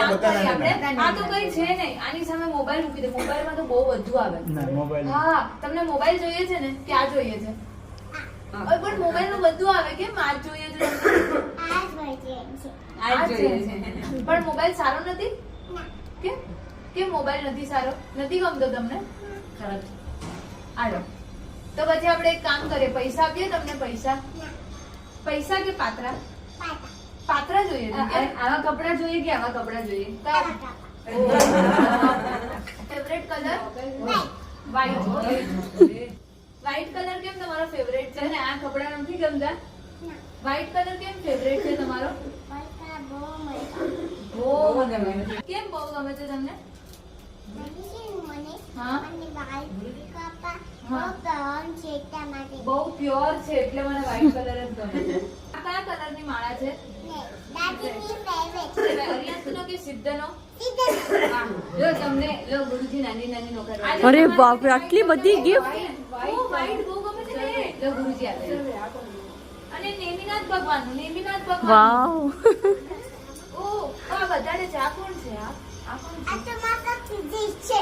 આ તો કઈ છે નહીં, આની સામે મોબાઈલ મૂકી દે. મોબાઈલમાં તો બહુ બધું આવે. હા, તમને મોબાઈલ જોઈએ છે ને? ક્યાં જોઈએ છે? પણ મોબાઈલમાં બધું આવે. કેમ આ જ જોઈએ છે? પણ મોબાઈલ સારો નથી. કેમ કેમ મોબાઈલ નથી સારો? નથી ગમતો તમને? ખરાબ છે. આલો તો પછી આપણે એક કામ કરીએ, પૈસા આપીએ તમને. પૈસા કે પાત્રા? પાત્રા જોઈએ છે. આવા કપડા જોઈએ કે આવા કપડા જોઈએ? Favourite colour white. White colour કેમ તમારો ફેવરેટ છે? તને આ કપડા નથી ગમતા? વ્હાઈટ કલર કેમ ફેવરેટ છે તમારો? બહુ ગમે. કેમ બહુ ગમે છે તમને? હા, બહુ પ્યોર છે એટલે મને વ્હાઈટ કલર જ ગમે છે. આ કયા કલરની માળા છે? અરિયાસનો કે સિદ્ધનો? જો તમને લો ગુરુજી નાની નાની નોકર. અરે બાપ રે, આટલી બધી ગિફ્ટ. વ્હાઈટ બહુ ગમે છે ને. લો ગુરુજી આપે. અને નેમિનાથ ભગવાનનું. નેમિનાથ ભગવાન. વાવ. ઓ આ વધારે છે. આ કોણ છે? આ કોણ છે?